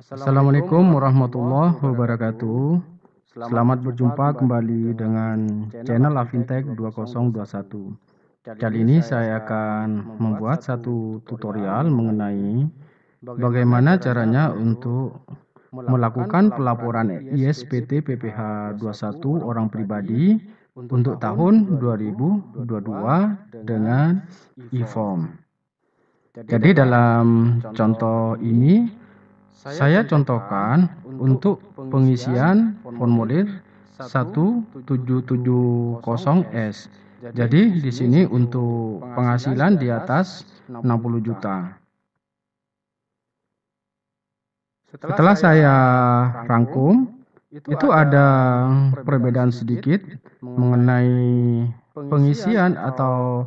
Assalamualaikum warahmatullahi wabarakatuh. Selamat berjumpa kembali dengan channel Afintech 2021. Kali ini saya akan membuat satu tutorial mengenai bagaimana caranya untuk melakukan pelaporan ISPT PPh 21 orang pribadi untuk tahun 2022 dengan e-form. Jadi dalam contoh ini saya contohkan untuk pengisian formulir 1770S. Jadi di sini untuk penghasilan di atas 60 juta. Setelah saya rangkum, itu ada perbedaan sedikit mengenai pengisian atau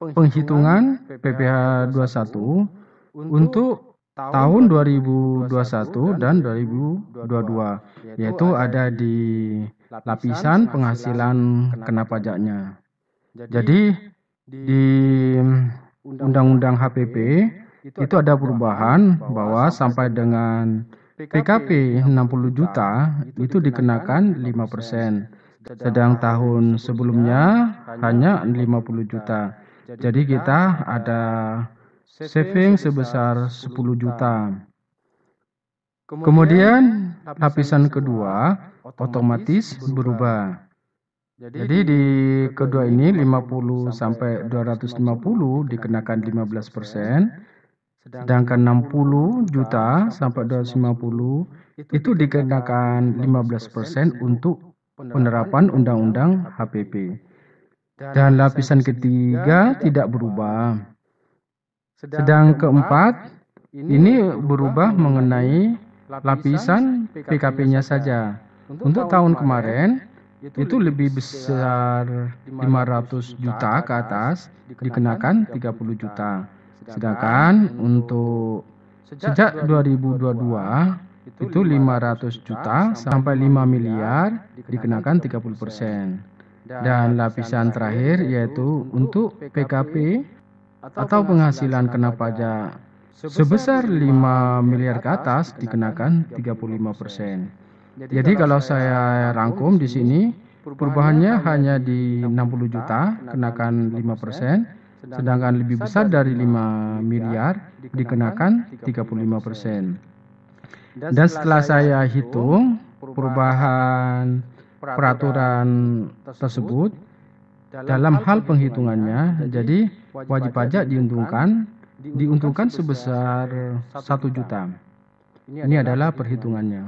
penghitungan PPh 21 untuk tahun 2021 dan 2022, yaitu ada di lapisan penghasilan kena pajaknya. Jadi di Undang-Undang HPP itu ada perubahan bahwa sampai dengan PKP 60 juta itu dikenakan 5%, sedang tahun sebelumnya hanya 50 juta. Jadi kita ada saving sebesar 10 juta. Kemudian lapisan kedua otomatis berubah. Jadi di kedua ini 50 sampai 250 dikenakan 15%, sedangkan 60 juta sampai 250 itu dikenakan 15% untuk penerapan Undang-Undang HPP. Dan lapisan ketiga tidak berubah. Sedang keempat ini berubah mengenai lapisan PKP-nya saja. Untuk tahun kemarin itu lebih besar 500 juta ke atas dikenakan 30 juta. Sedangkan untuk sejak 2022 itu 500 juta sampai 5 miliar dikenakan 30%. Dan lapisan terakhir yaitu untuk PKP atau penghasilan kena pajak sebesar 5 miliar ke atas dikenakan 35%. Jadi kalau saya rangkum di sini perubahannya hanya di 60 juta kenakan 5%, sedangkan lebih besar dari 5 miliar dikenakan 35%. Dan setelah saya hitung perubahan peraturan tersebut dalam hal penghitungannya, jadi wajib pajak diuntungkan sebesar 1 juta. Ini adalah perhitungannya.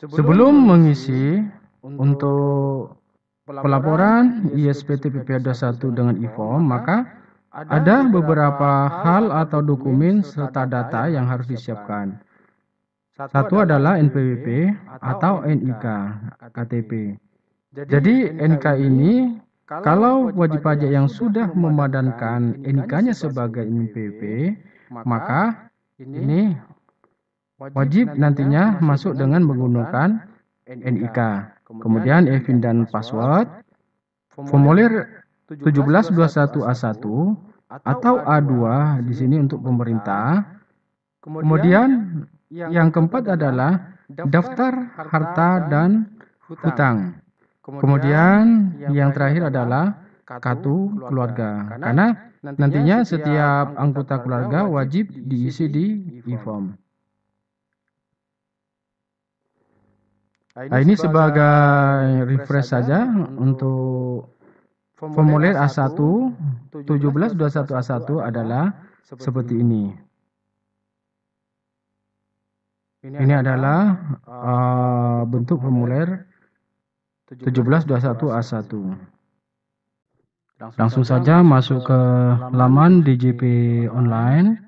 Sebelum mengisi untuk pelaporan ISPT PPh 21 dengan e-form, maka ada beberapa hal atau dokumen serta data yang harus disiapkan. Satu adalah NPWP atau NIK KTP. Jadi NIK ini kalau wajib pajak yang sudah memadankan NIK-nya sebagai NPWP, maka ini wajib nantinya masuk dengan menggunakan NIK. Kemudian EVIN dan password, formulir 1721A1 atau A2 di sini untuk pemerintah. Kemudian yang keempat adalah daftar harta dan hutang. Kemudian yang terakhir adalah kartu keluarga. Karena nantinya setiap anggota keluarga wajib diisi di e-form. Nah, ini sebagai refresh saja untuk formulir A1 1721A1 adalah seperti ini. Ini adalah bentuk formulir 1721A1. Langsung saja masuk ke laman DJP online.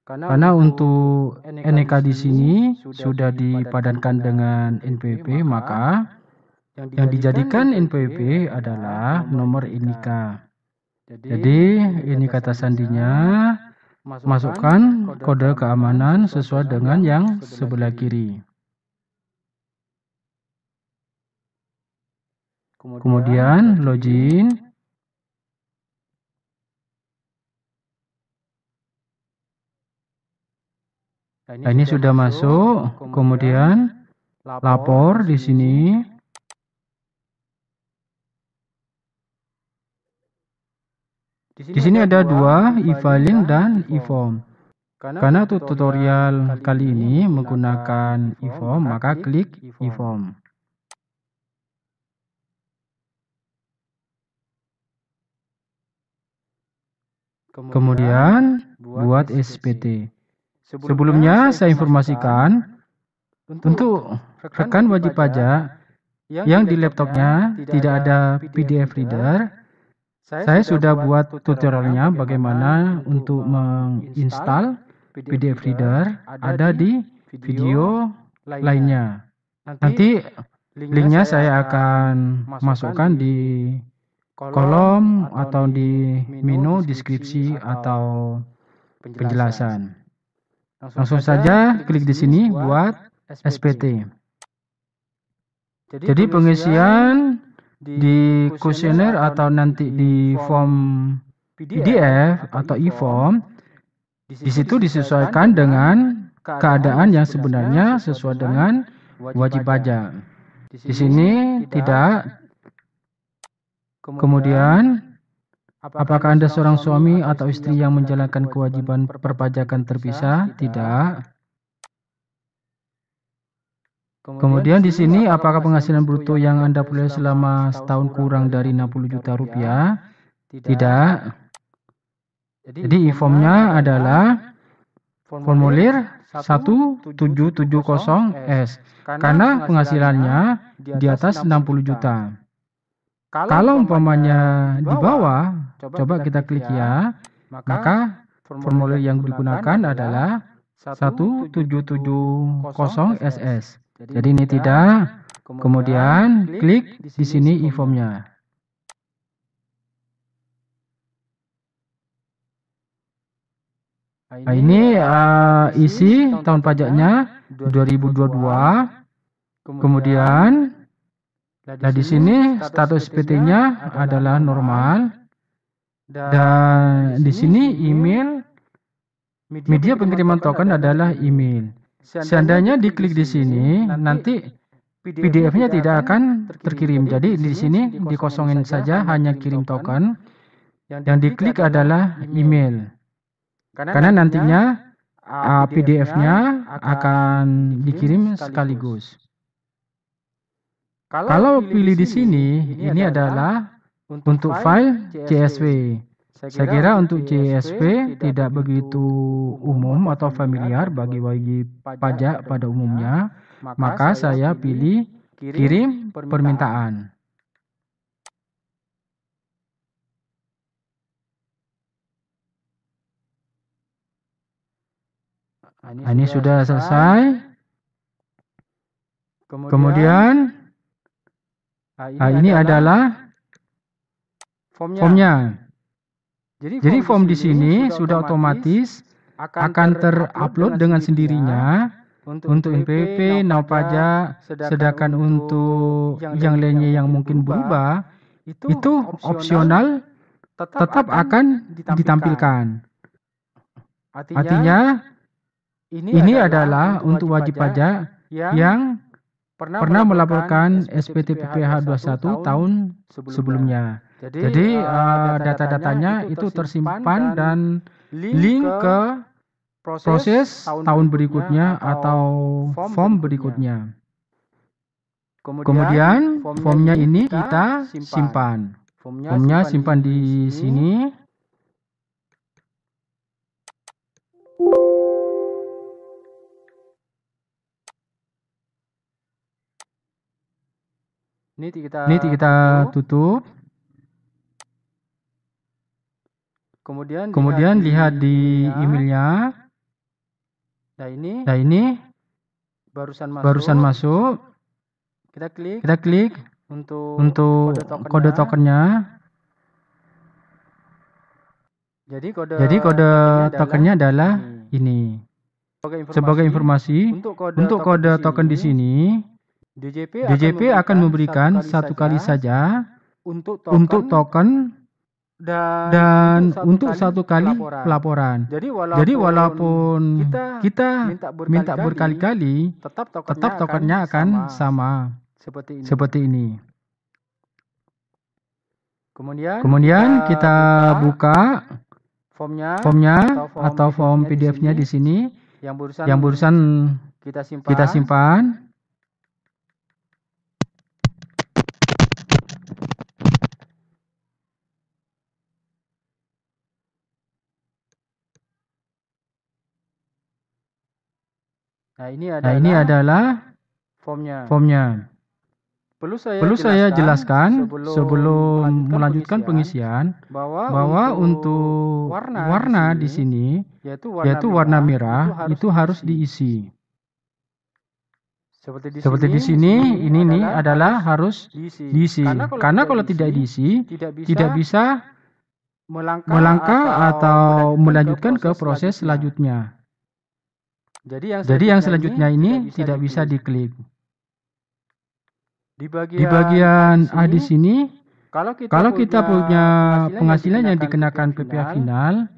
Karena untuk NIK di sini sudah dipadankan dengan NPWP, maka yang dijadikan NPWP adalah nomor NIK. Jadi NIK kata sandinya masukkan kode keamanan sesuai dengan yang sebelah kiri. Kemudian login. Nah, ini sudah masuk. Kemudian lapor di sini. Di sini ada dua, e-filing dan e-form. Karena tutorial kali ini menggunakan e-form, maka klik e-form. Kemudian buat SPT. Sebelumnya saya informasikan untuk rekan wajib pajak yang di laptopnya tidak ada PDF reader, saya sudah buat tutorialnya bagaimana untuk menginstal PDF reader, ada di video lainnya. Nanti linknya saya akan masukkan di kolom atau di menu deskripsi atau penjelasan. Langsung saja klik di sini buat SPT. Jadi pengisian di kuesioner atau nanti di form PDF atau e-form, di situ disesuaikan dengan keadaan yang sebenarnya sesuai dengan wajib pajak. Di sini tidak. Kemudian, apakah Anda seorang suami atau istri yang menjalankan kewajiban perpajakan terpisah? Tidak. Kemudian di sini apakah penghasilan bruto yang Anda peroleh selama setahun kurang dari 60 juta rupiah? Tidak. Jadi e-formnya adalah formulir 1770S karena penghasilannya di atas 60 juta. Kalau umpamanya di bawah, coba kita klik ya, maka formulir yang digunakan adalah 1770SS. Jadi ini tidak. Kemudian klik di sini e-formnya. Nah, ini isi tahun pajaknya 2022. Kemudian di sini status PT-nya adalah normal. Dan di sini email media pengiriman token adalah email. Seandainya diklik di sini, nanti PDF-nya tidak akan terkirim. Jadi di sini dikosongin saja, hanya kirim token. Yang diklik adalah email. Karena nantinya PDF-nya akan dikirim sekaligus. Kalau pilih di sini, ini adalah untuk file CSV. Saya kira untuk CSV tidak begitu umum atau familiar bagi wajib pajak pada umumnya, maka saya pilih kirim permintaan. Nah, ini sudah selesai. Kemudian, ini adalah formnya. Jadi form di sini sudah otomatis akan terupload dengan sendirinya untuk NPWP, Now Pajak, sedangkan untuk yang lainnya yang mungkin berubah, itu opsional tetap akan ditampilkan. Artinya, ini adalah untuk wajib pajak yang pernah melaporkan SPT PPh 21 tahun sebelumnya. Jadi data-datanya itu tersimpan dan link ke proses tahun berikutnya atau form berikutnya. Kemudian formnya ini kita simpan. Formnya simpan di sini. Ini kita tutup. Kemudian lihat di emailnya. Nah ini barusan masuk. Kita klik untuk kode tokennya. Jadi kode tokennya adalah ini. Sebagai informasi, untuk kode token di sini, DJP akan memberikan satu kali saja untuk token dan untuk satu kali pelaporan. Jadi walaupun kita minta berkali-kali, tetap tokennya akan sama seperti ini. Kemudian kita buka formnya atau form PDF-nya di sini yang barusan kita simpan. Nah, ini adalah formnya. Perlu saya jelaskan sebelum melanjutkan pengisian bahwa untuk warna di sini, yaitu warna merah, itu harus diisi. Seperti di sini, ini nih adalah harus diisi. Karena kalau tidak diisi, tidak bisa melangkah atau melanjutkan ke proses selanjutnya. Jadi yang selanjutnya ini tidak bisa diklik. Di bagian A di sini, kalau kita punya penghasilan yang dikenakan PPh final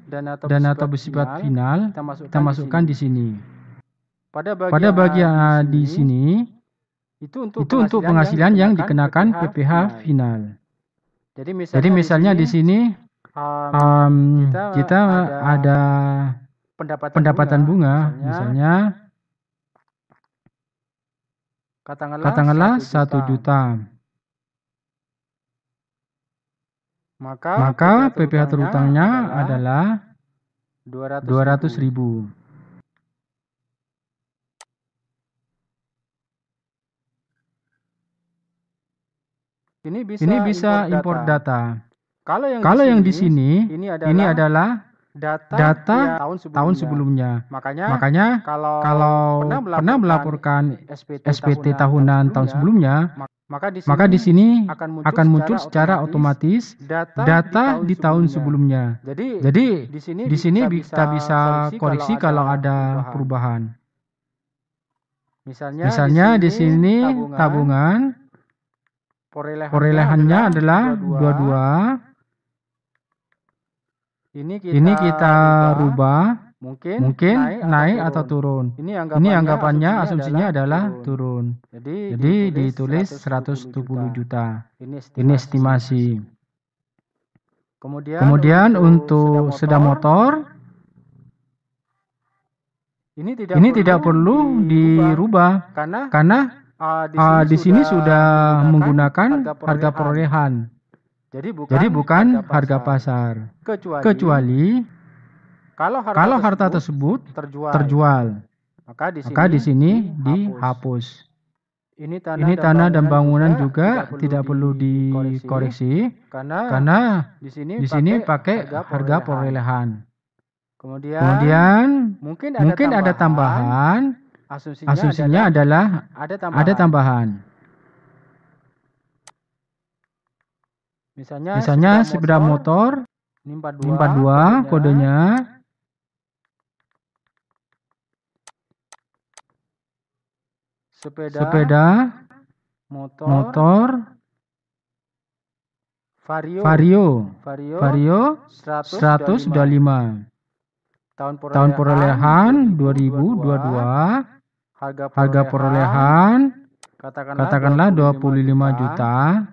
dan atau bersifat final, kita masukkan di sini. Pada bagian A di sini, itu untuk penghasilan yang dikenakan PPh final. Jadi misalnya di sini kita ada pendapatan bunga, misalnya katakanlah 1 juta. Maka PPh terhutangnya adalah 200.000. Ini bisa import data. Kalau yang di sini ini adalah data tahun sebelumnya. Makanya kalau pernah melaporkan SPT tahunan tahun sebelumnya, maka di sini akan muncul secara otomatis data di tahun sebelumnya. Jadi di sini kita bisa koreksi kalau ada perubahan. Misalnya di sini tabungan perolehannya adalah 22. Ini kita rubah, mungkin naik atau turun. Ini anggapannya asumsinya adalah turun. Jadi ditulis 170 juta. Ini estimasi. Kemudian untuk sepeda motor, ini tidak perlu dirubah karena di sini sudah menggunakan harga perolehan. Jadi bukan harga pasar. Kecuali kalau harta tersebut terjual, maka di sini dihapus. Ini tanah dan bangunan juga tidak perlu dikoreksi karena di sini pakai harga perolehan. Kemudian mungkin ada tambahan. Asumsinya adalah ada tambahan. Misalnya sepeda motor 42 kodenya. Sepeda motor Vario 125. Tahun perolehan 2022. Harga perolehan katakanlah 25 juta.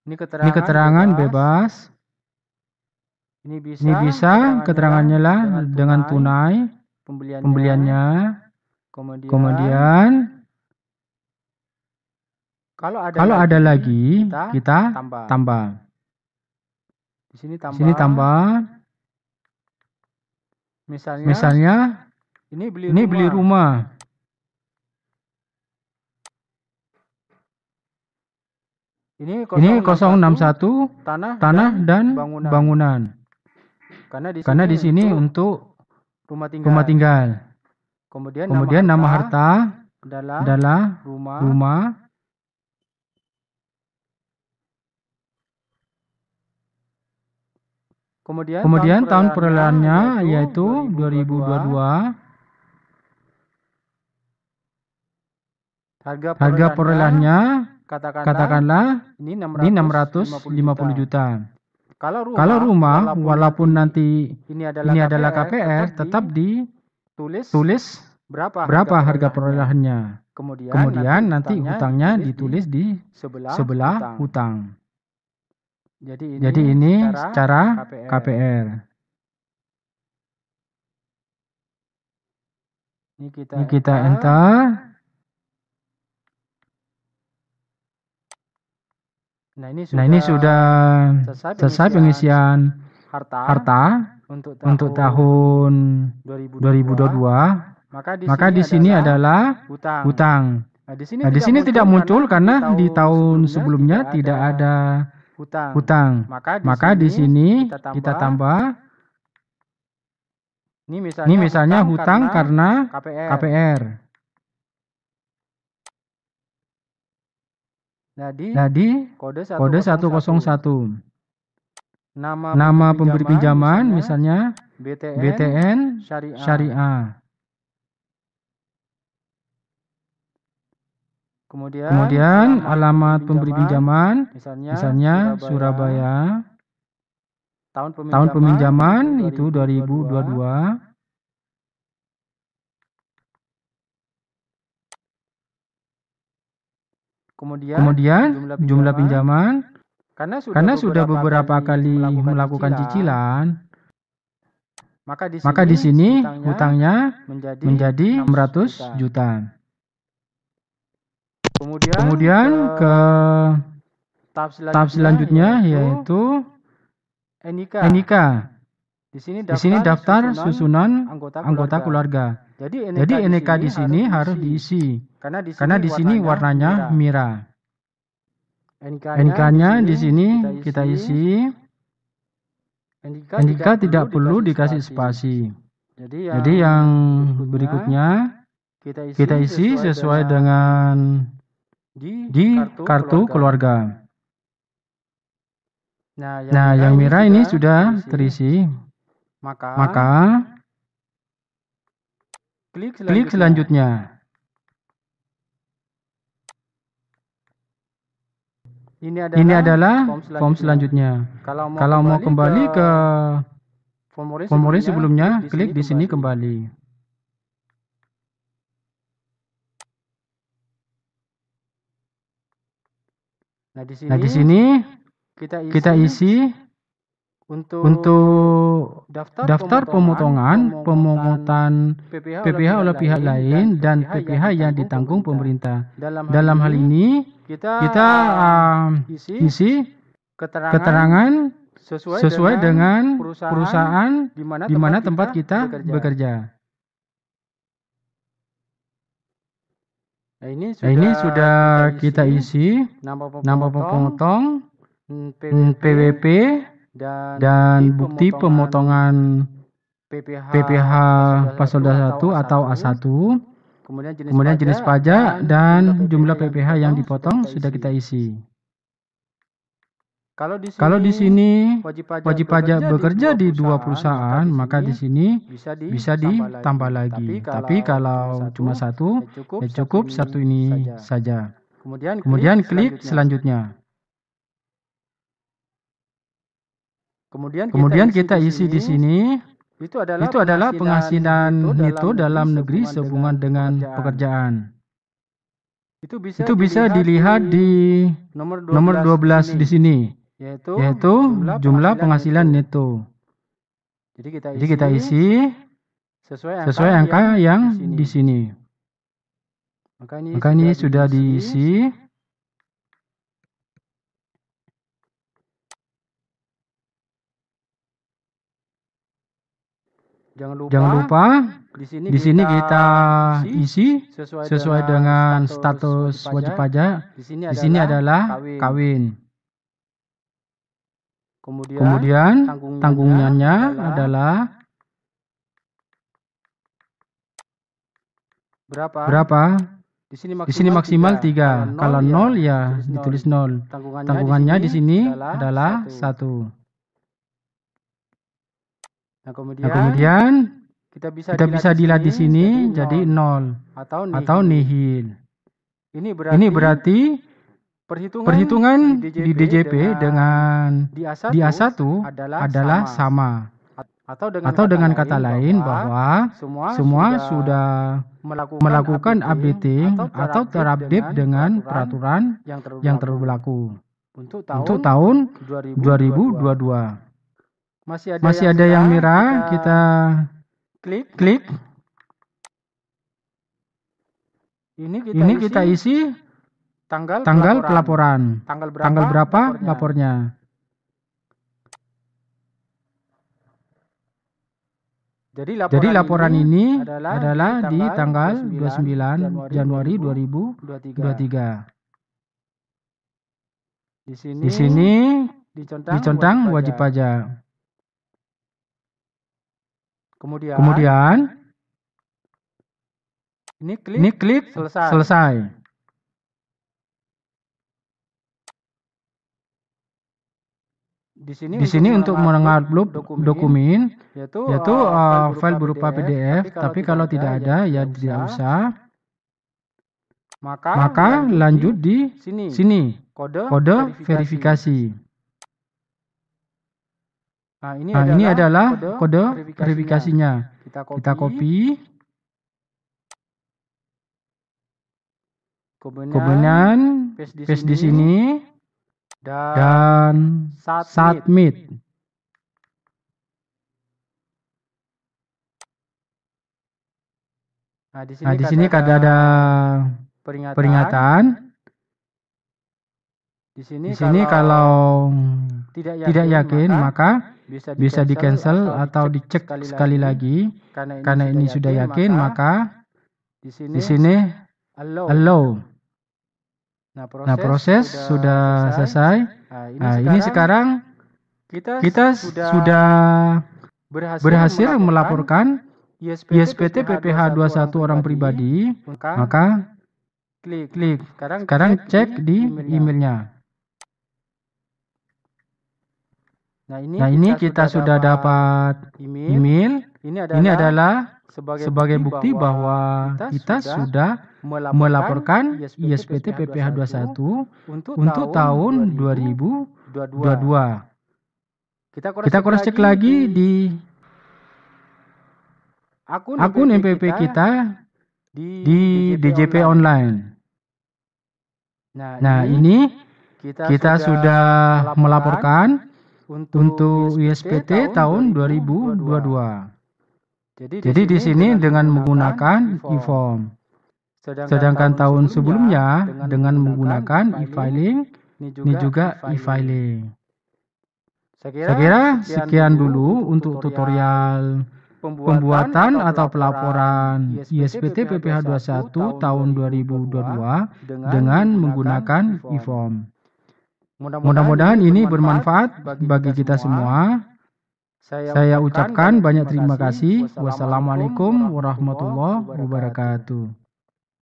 Ini keterangan bebas. Ini bisa keterangannya lah dengan tunai pembeliannya. Kemudian kalau ada lagi kita tambah. Di sini tambah. Misalnya ini beli rumah. Ini 061 tanah dan bangunan. Karena di sini untuk rumah tinggal. Kemudian nama harta adalah rumah. Kemudian tahun perolehannya yaitu 2022. Harga perolehannya katakanlah ini 650 juta. Kalau rumah walaupun nanti ini adalah KPR, tetap ditulis berapa harga perolehannya. Kemudian nanti hutangnya ditulis di sebelah hutang. Jadi ini secara KPR. Ini kita enter. Nah ini sudah selesai pengisian harta untuk tahun 2022. Maka di sini adalah hutang. Nah di sini tidak muncul karena di tahun sebelumnya tidak ada hutang. Maka di sini kita tambah. Ini misalnya hutang karena KPR. Nah di kode 101. Nama pemberi pinjaman misalnya BTN Syariah. Kemudian alamat pemberi pinjaman misalnya Surabaya. Tahun peminjaman itu 2022. Kemudian jumlah pinjaman karena sudah beberapa kali melakukan cicilan, maka di sini hutangnya menjadi 600 juta. Kemudian ke tahap selanjutnya yaitu NIK. Di sini daftar susunan anggota keluarga. Jadi NIK di sini harus diisi karena di sini warnanya merah. NIK-nya di sini kita isi. NIK tidak perlu dikasih spasi. Jadi yang berikutnya kita isi sesuai dengan di kartu keluarga. Nah, yang merah ini sudah terisi. Maka klik selanjutnya. Ini adalah form selanjutnya. Kalau mau kembali ke formulir sebelumnya, klik di sini kembali. Nah, di sini kita isi untuk daftar pemotongan, pemungutan PPh oleh pihak lain dan PPh yang ditanggung pemerintah. Dalam hal ini kita isi keterangan sesuai dengan perusahaan di mana tempat kita bekerja. Nah, ini sudah kita isi nama pemotong, PWP, dan bukti pemotongan PPh pasal 21 atau A1, kemudian jenis pajak dan jumlah PPh yang dipotong sudah kita isi. Kalau di sini wajib pajak bekerja di 2 perusahaan, maka di sini bisa ditambah lagi. Tapi kalau cuma 1, ya cukup 1 ini saja. Kemudian klik selanjutnya. Kemudian kita isi di sini, itu adalah penghasilan neto dalam negeri sehubungan dengan pekerjaan. Itu bisa dilihat di nomor 12 di sini, yaitu jumlah penghasilan neto. Jadi kita isi sesuai angka yang di sini. Maka ini sudah diisi. Jangan lupa di sini kita isi sesuai dengan status wajib pajak. Di sini adalah kawin. Kemudian tanggungannya adalah berapa? Di sini maksimal 3. Kalau 0 ya ditulis 0. Tanggungannya di sini adalah 1. Nah, kemudian kita bisa dilihat di sini jadi 0 atau nihil. Ini berarti perhitungan di DJP dengan di A1 adalah sama. Atau dengan kata lain bahwa semua sudah melakukan updating atau terupdate dengan peraturan yang berlaku untuk tahun 2022. Masih ada yang merah, kita klik. Ini kita isi tanggal pelaporan. Tanggal berapa lapornya. Jadi laporan ini adalah di tanggal 29 Januari 2023. Di sini dicentang wajib pajak. Kemudian ini klik selesai. Di sini untuk mengupload dokumen yaitu file berupa PDF, tapi kalau tidak ada ya tidak usah. Maka lanjut di sini kode verifikasi. Nah, ini adalah kode verifikasinya. Kita copy. Kemudian paste di sini dan submit. Nah, di sini ada peringatan. Di sini kalau tidak yakin maka bisa di cancel atau dicek sekali lagi. Karena ini sudah yakin maka di sini allow. Nah, proses sudah selesai. Nah, ini sekarang kita sudah berhasil melaporkan ISPT PPh 21 orang pribadi. Maka klik. Sekarang cek di emailnya. Nah, ini kita sudah dapat email. Ini adalah sebagai bukti bahwa kita sudah melaporkan ISPT PPh 21 untuk tahun 2022. Kita cross check lagi di akun MPP kita di DJP online. Nah, ini kita sudah melaporkan untuk ISPT tahun 2022. Jadi di sini dengan menggunakan e-form. Sedangkan tahun sebelumnya dengan menggunakan e-filing, ini juga e-filing. Saya kira sekian dulu untuk tutorial pembuatan atau pelaporan ISPT PPh 21 tahun 2022 dengan menggunakan e-form. Mudah-mudahan ini bermanfaat bagi kita semua. Saya ucapkan banyak terima kasih. Wassalamualaikum warahmatullahi wabarakatuh.